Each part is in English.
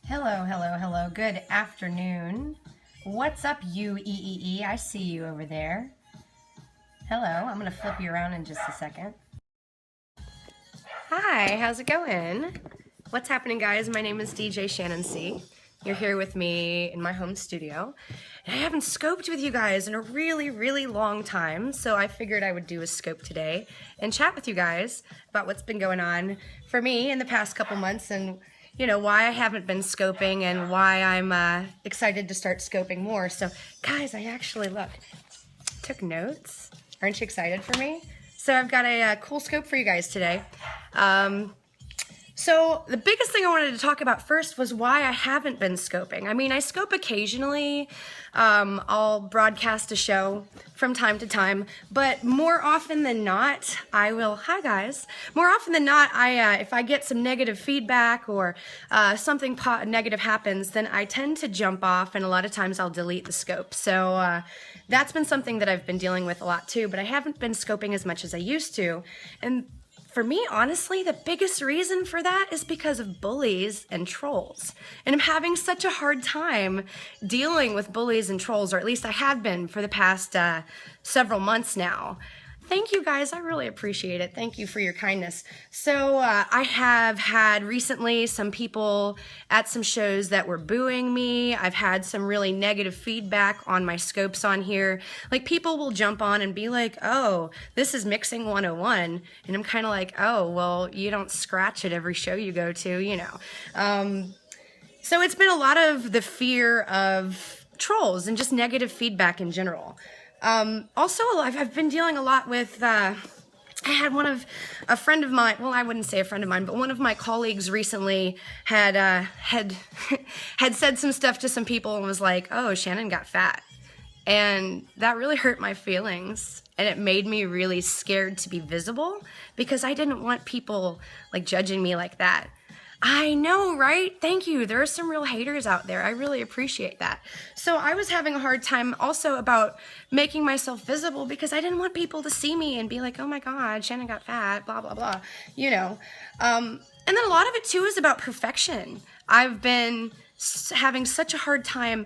Hello, hello, hello. Good afternoon. What's up, you EEE? I see you over there. Hello, I'm going to flip you around in just a second. Hi, how's it going? What's happening, guys? My name is djshannonc. You're here with me in my home studio. And I haven't scoped with you guys in a really, really long time, so I figured I would do a scope today and chat with you guys about what's been going on for me in the past couple months and why I haven't been scoping and why I'm excited to start scoping more. So, guys, I actually, took notes. Aren't you excited for me? So I've got a cool scope for you guys today. So the biggest thing I wanted to talk about first was why I haven't been scoping. I mean, I scope occasionally. I'll broadcast a show from time to time, but more often than not, I will, hi guys, more often than not, if I get some negative feedback or something negative happens, then I tend to jump off, and a lot of times I'll delete the scope. So that's been something that I've been dealing with a lot too, but I haven't been scoping as much as I used to. And for me, honestly, the biggest reason for that is because of bullies and trolls. And I'm having such a hard time dealing with bullies and trolls, or at least I have been for the past several months now. Thank you guys, I really appreciate it. Thank you for your kindness. So I have had recently some people at some shows that were booing me. I've had some really negative feedback on my scopes on here. Like, people will jump on and be like, oh, this is mixing 101. And I'm kind of like, oh, well, you don't scratch at every show you go to, So it's been a lot of the of trolls and just negative feedback in general. Also, I've been dealing a lot with, I had a friend of mine, well, I wouldn't say a friend of mine, but one of my colleagues recently had said some stuff to some people and was like, oh, Shannon got fat. And that really hurt my feelings, and it made me really scared to be visible because I didn't want people judging me like that. I know, right? Thank you. There are some real haters out there. I really appreciate that. So I was having a hard time also about making myself visible because I didn't want people to see me and be like, oh my God, Shannon got fat, blah, blah, blah, And then a lot of it too is about perfection. I've been having such a hard time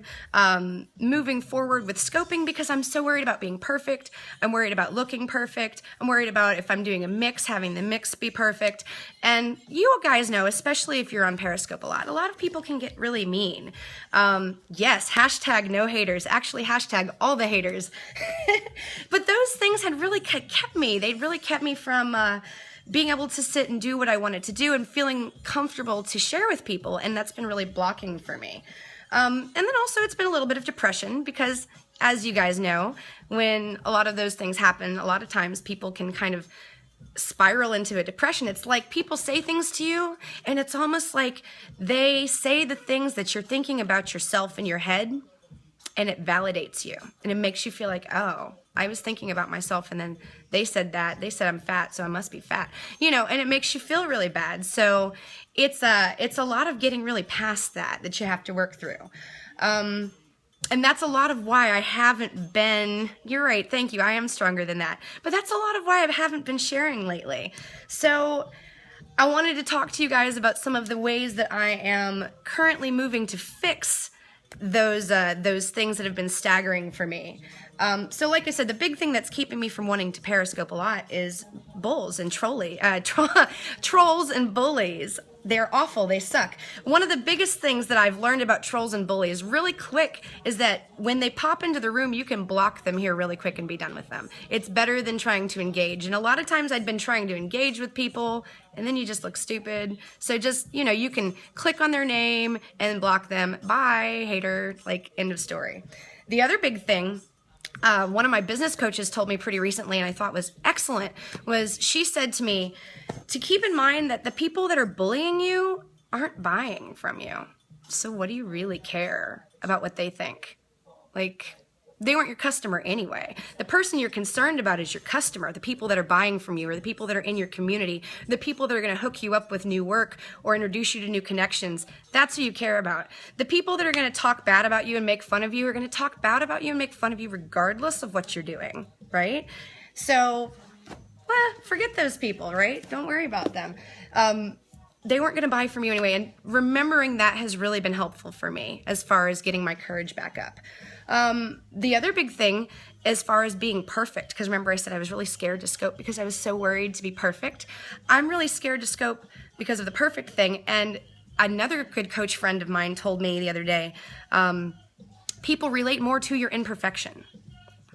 moving forward with scoping because I'm so worried about being perfect. I'm worried about looking perfect. I'm worried about if I'm doing a mix, having the mix be perfect. And you guys know, especially if you're on Periscope a lot of people can get really mean. Yes, hashtag no haters. Actually, hashtag all the haters. But those things had really kept me. They really kept me from being able to sit and do what I wanted to do and feeling comfortable to share with people, and that's been really blocking for me. And then also it's been a little bit of depression because, as you guys know, when a lot of those things happen, a lot of times people can kind of spiral into a depression. It's like people say things to you, and it's almost like they say the things that you're thinking about yourself in your head, and it validates you, and it makes you feel like, oh, I was thinking about myself, and then they said that. They said I'm fat, so I must be fat. And it makes you feel really bad. So it's a lot of getting really past that you have to work through. And that's a lot of why I haven't been, you're right, thank you, I am stronger than that. But that's a lot of why I haven't been sharing lately. So I wanted to talk to you guys about some of the ways that I am currently moving to fix those things that have been staggering for me. So like I said, the big thing that's keeping me from wanting to Periscope a lot is bulls and trolls and bullies. They're awful. They suck. One of the biggest things that I've learned about trolls and bullies really quick is that when they pop into the room, you can block them here really quick and be done with them. It's better than trying to engage. And a lot of times I'd been trying to engage with people and then you just look stupid. So just, you can click on their name and block them. Bye, hater, end of story. The other big thing, one of my business coaches told me pretty recently, and I thought was excellent, was she said to me to keep in mind that the people that are bullying you aren't buying from you. So what do you really care about what they think? They weren't your customer anyway. The person you're concerned about is your customer, the people that are buying from you or the people that are in your community, the people that are going to hook you up with new work or introduce you to new connections. That's who you care about. The people that are going to talk bad about you and make fun of you are going to talk bad about you and make fun of you regardless of what you're doing, right? So, forget those people, right? Don't worry about them. they weren't going to buy from you anyway. And remembering that has really been helpful for me as far as getting my courage back up. The other big thing as far as being perfect, because remember I said I was really scared to scope because I was so worried to be perfect. I'm really scared to scope because of the perfect thing. And another good coach friend of mine told me the other day, people relate more to your imperfection.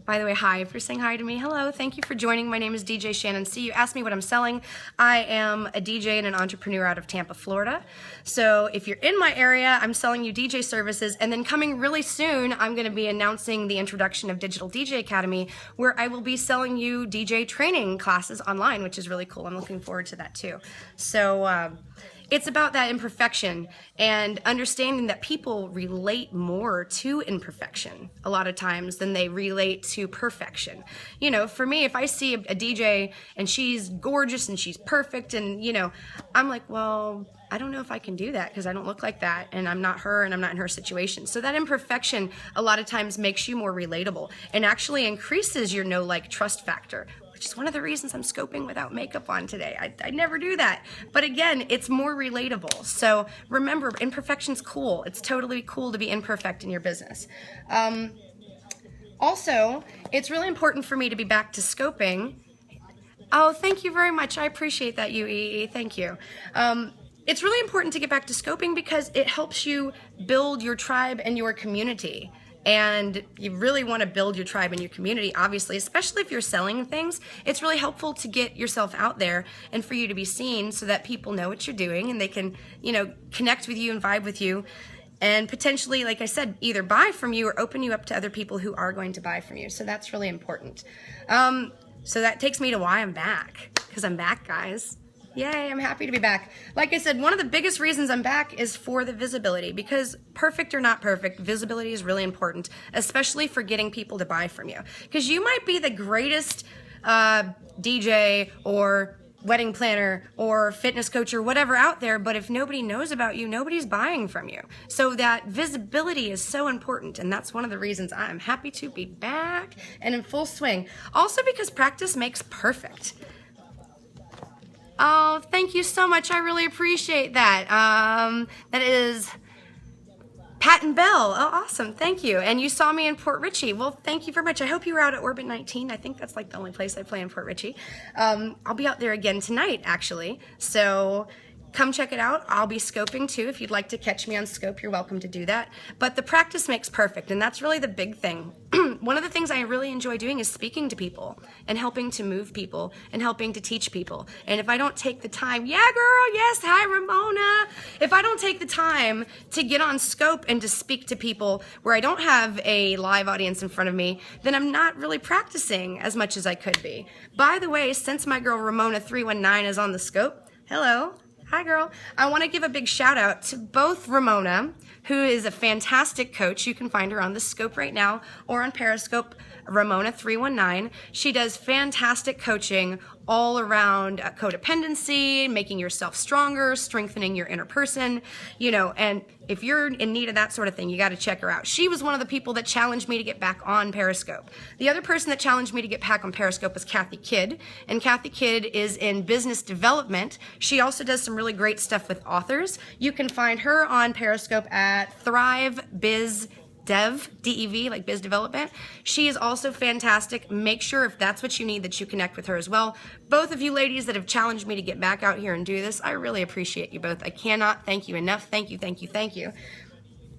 By the way, hi, if you're saying hi to me, hello, thank you for joining. My name is djshannonc. You asked me what I'm selling. I am a DJ and an entrepreneur out of Tampa, Florida. So if you're in my area, I'm selling you DJ services, and then coming really soon, I'm going to be announcing the introduction of Digital DJ Academy, where I will be selling you DJ training classes online, which is really cool. I'm looking forward to that too. So it's about that imperfection and understanding that people relate more to imperfection a lot of times than they relate to perfection. You know, for me, if I see a DJ and she's gorgeous and she's perfect and, you know, I'm like, well, I don't know if I can do that because I don't look like that and I'm not her and I'm not in her situation. So that imperfection a lot of times makes you more relatable and actually increases your know, like, trust factor, which is one of the reasons I'm scoping without makeup on today. I never do that. But again, it's more relatable. So remember, imperfection's cool. It's totally cool to be imperfect in your business. Also, it's really important for me to be back to scoping. Oh, thank you very much. I appreciate that, UEE. Thank you. It's really important to get back to scoping because it helps you build your tribe and your community. And you really want to build your tribe and your community, obviously, especially if you're selling things. It's really helpful to get yourself out there and for you to be seen so that people know what you're doing and they can, you know, connect with you and vibe with you and potentially, like I said, either buy from you or open you up to other people who are going to buy from you. So that's really important. So that takes me to why I'm back, because I'm back, guys. Yay, I'm happy to be back. Like I said, one of the biggest reasons I'm back is for the visibility, because perfect or not perfect, visibility is really important, especially for getting people to buy from you. Because you might be the greatest DJ or wedding planner or fitness coach or whatever out there, but if nobody knows about you, nobody's buying from you. So that visibility is so important, and that's one of the reasons I'm happy to be back and in full swing. Also because practice makes perfect. Oh, thank you so much. I really appreciate that. That is Pat and Bell. Oh, awesome. Thank you. And you saw me in Port Richey. Well, thank you very much. I hope you were out at Orbit 19. I think that's like the only place I play in Port Richey. I'll be out there again tonight, actually. So come check it out. I'll be scoping too. If you'd like to catch me on scope, you're welcome to do that. But the practice makes perfect, and that's really the big thing. One of the things I really enjoy doing is speaking to people and helping to move people and helping to teach people. And if I don't take the time, yeah, girl, yes, hi, Ramona. If I don't take the time to get on scope and to speak to people where I don't have a live audience in front of me, then I'm not really practicing as much as I could be. By the way, since my girl Ramona 319 is on the scope, hello. Hi, girl. I want to give a big shout out to both Ramona, who is a fantastic coach. You can find her on the scope right now or on Periscope, Ramona 319. She does fantastic coaching all around codependency, making yourself stronger, strengthening your inner person, you know, and if you're in need of that sort of thing, you got to check her out. She was one of the people that challenged me to get back on Periscope. The other person that challenged me to get back on Periscope was Kathy Kidd, and Kathy Kidd is in business development. She also does some really great stuff with authors. You can find her on Periscope at Thrive Biz Dev, D-E-V, like biz development. She is also fantastic. Make sure if that's what you need that you connect with her as well. Both of you ladies that have challenged me to get back out here and do this, I really appreciate you both. I cannot thank you enough. Thank you, thank you, thank you.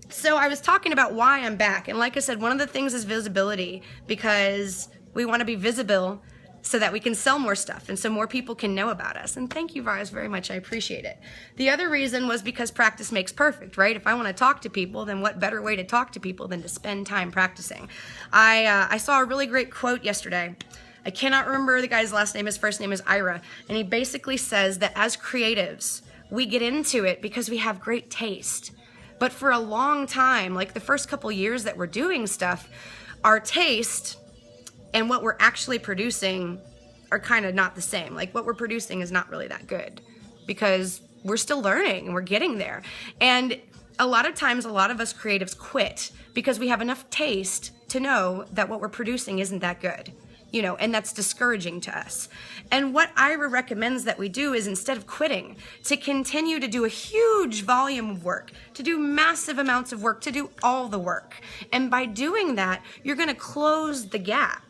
So I was talking about why I'm back. And like I said, one of the things is visibility, because we want to be visible so that we can sell more stuff and so more people can know about us. And thank you, Vars, very much. I appreciate it. The other reason was because practice makes perfect, right? If I want to talk to people, then what better way to talk to people than to spend time practicing? I saw a really great quote yesterday. I cannot remember the guy's last name. His first name is Ira. And he basically says that as creatives, we get into it because we have great taste. But for a long time, like the first couple years that we're doing stuff, our taste and what we're actually producing are kind of not the same. Like what we're producing is not really that good because we're still learning and we're getting there. And a lot of times, a lot of us creatives quit because we have enough taste to know that what we're producing isn't that good. and that's discouraging to us. And what Ira recommends that we do is, instead of quitting, to continue to do a huge volume of work, to do massive amounts of work, to do all the work. And by doing that, you're going to close the gap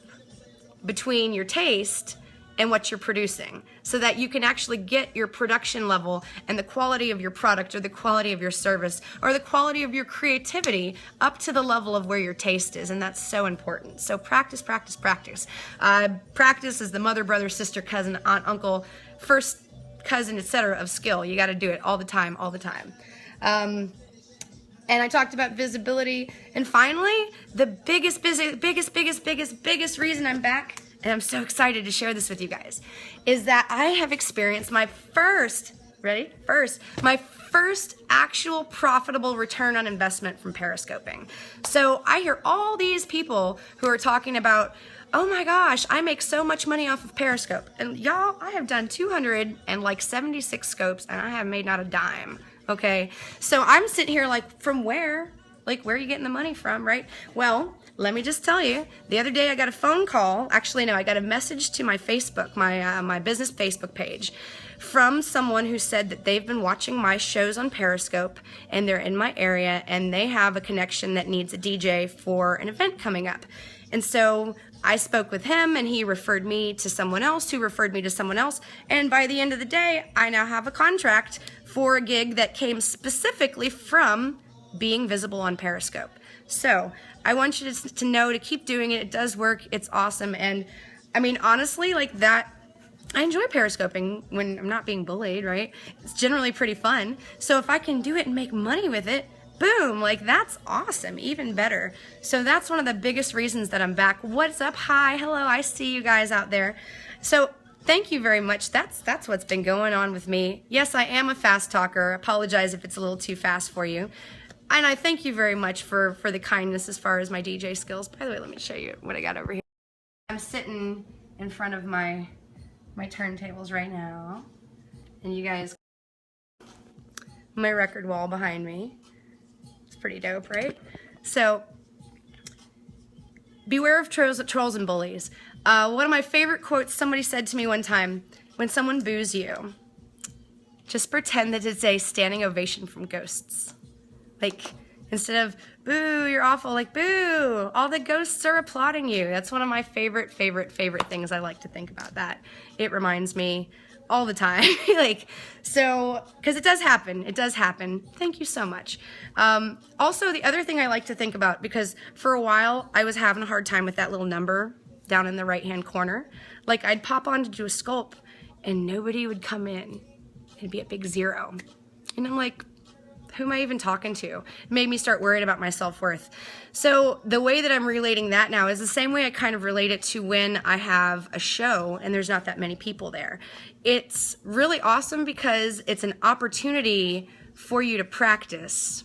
between your taste and what you're producing, so that you can actually get your production level and the quality of your product, or the quality of your service, or the quality of your creativity up to the level of where your taste is. And that's so important. So practice, practice, practice. Practice is the mother, brother, sister, cousin, aunt, uncle, first cousin, etc. of skill. You got to do it all the time, all the time. And I talked about visibility. And finally, the biggest reason I'm back, and I'm so excited to share this with you guys, is that I have experienced my first actual profitable return on investment from periscoping. So I hear all these people who are talking about, oh my gosh, I make so much money off of Periscope. And y'all, I have done 276 scopes and I have made not a dime. Okay, so I'm sitting here like, from where? Like, where are you getting the money from, right? Well, let me just tell you, the other day I got a phone call. Actually, no, I got a message to my Facebook, my business Facebook page, from someone who said that they've been watching my shows on Periscope and they're in my area and they have a connection that needs a DJ for an event coming up. And so I spoke with him and he referred me to someone else who referred me to someone else. And by the end of the day, I now have a contract for a gig that came specifically from being visible on Periscope. So I want you to know to keep doing it. It does work. It's awesome. And I mean, honestly, like that, I enjoy periscoping when I'm not being bullied, right? It's generally pretty fun. So if I can do it and make money with it, boom, like that's awesome, even better. So that's one of the biggest reasons that I'm back. What's up? Hi, hello, I see you guys out there. So thank you very much. That's what's been going on with me. Yes, I am a fast talker. I apologize if it's a little too fast for you. And I thank you very much for the kindness as far as my DJ skills. By the way, let me show you what I got over here. I'm sitting in front of my turntables right now. And you guys, my record wall behind me. It's pretty dope, right? So, beware of trolls and bullies. One of my favorite quotes somebody said to me one time, when someone boos you, just pretend that it's a standing ovation from ghosts. Like, instead of, boo, you're awful, like, boo, all the ghosts are applauding you. That's one of my favorite things I like to think about that. It reminds me all the time. Like, so, because it does happen. It does happen. Thank you so much. Also, the other thing I like to think about, because for a while I was having a hard time with that little number down in the right-hand corner. Like, I'd pop on to do a sculpt and nobody would come in. It'd be a big 0. And I'm like, who am I even talking to? It made me start worrying about my self-worth. So the way that I'm relating that now is the same way I kind of relate it to when I have a show and there's not that many people there. It's really awesome because it's an opportunity for you to practice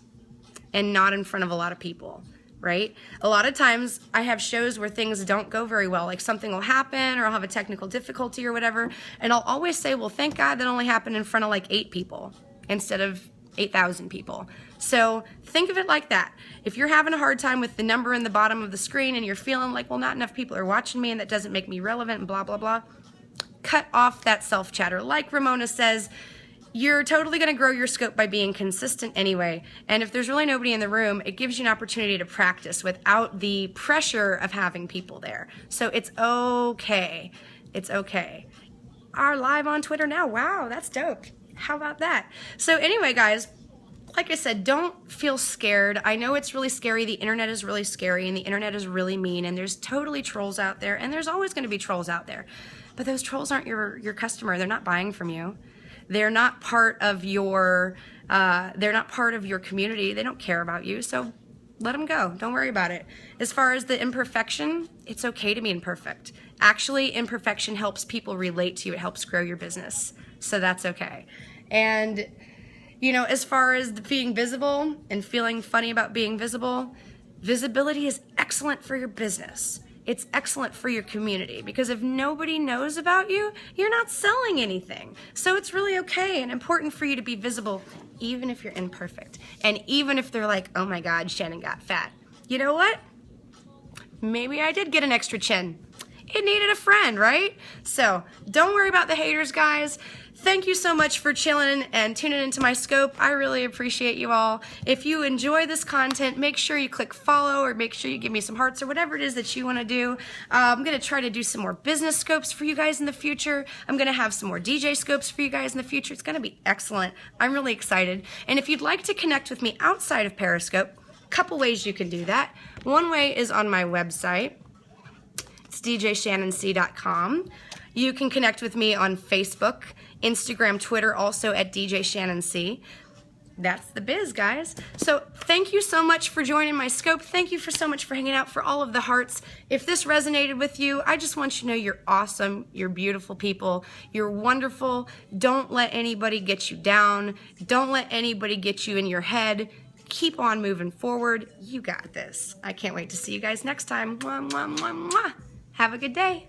and not in front of a lot of people, right? A lot of times I have shows where things don't go very well, like something will happen or I'll have a technical difficulty or whatever, and I'll always say, well, thank God that only happened in front of like 8 people instead of 8,000 people. So think of it like that. If you're having a hard time with the number in the bottom of the screen and you're feeling like, well, not enough people are watching me and that doesn't make me relevant and blah, blah, blah, cut off that self-chatter. Like Ramona says, you're totally going to grow your scope by being consistent anyway. And if there's really nobody in the room, it gives you an opportunity to practice without the pressure of having people there. So it's okay. It's okay. Are live on Twitter now. Wow, that's dope. How about that? So anyway, guys, like I said, don't feel scared. I know it's really scary. The internet is really scary and the internet is really mean and there's totally trolls out there and there's always going to be trolls out there. But those trolls aren't your customer. They're not buying from you. They're not part of your community. They don't care about you. So let them go. Don't worry about it. As far as the imperfection, it's okay to be imperfect. Actually, imperfection helps people relate to you. It helps grow your business. So that's okay. And, you know, as far as being visible and feeling funny about being visible, visibility is excellent for your business. It's excellent for your community because if nobody knows about you, you're not selling anything. So it's really okay and important for you to be visible, even if you're imperfect. And even if they're like, oh my God, Shannon got fat. You know what? Maybe I did get an extra chin. it needed a friend, right? So don't worry about the haters, guys. Thank you so much for chilling and tuning into my scope. I really appreciate you all. If you enjoy this content, make sure you click follow or make sure you give me some hearts or whatever it is that you want to do. I'm going to try to do some more business scopes for you guys in the future. I'm going to have some more DJ scopes for you guys in the future. It's going to be excellent. I'm really excited. And if you'd like to connect with me outside of Periscope, a couple ways you can do that. One way is on my website. It's djshannonc.com. You can connect with me on Facebook, Instagram, Twitter, also at djshannonc. That's the biz, guys. So thank you so much for joining my scope. Thank you so much for hanging out, for all of the hearts. If this resonated with you, I just want you to know you're awesome. You're beautiful people. You're wonderful. Don't let anybody get you down. Don't let anybody get you in your head. Keep on moving forward. You got this. I can't wait to see you guys next time. Mwah, mwah, mwah, mwah. Have a good day.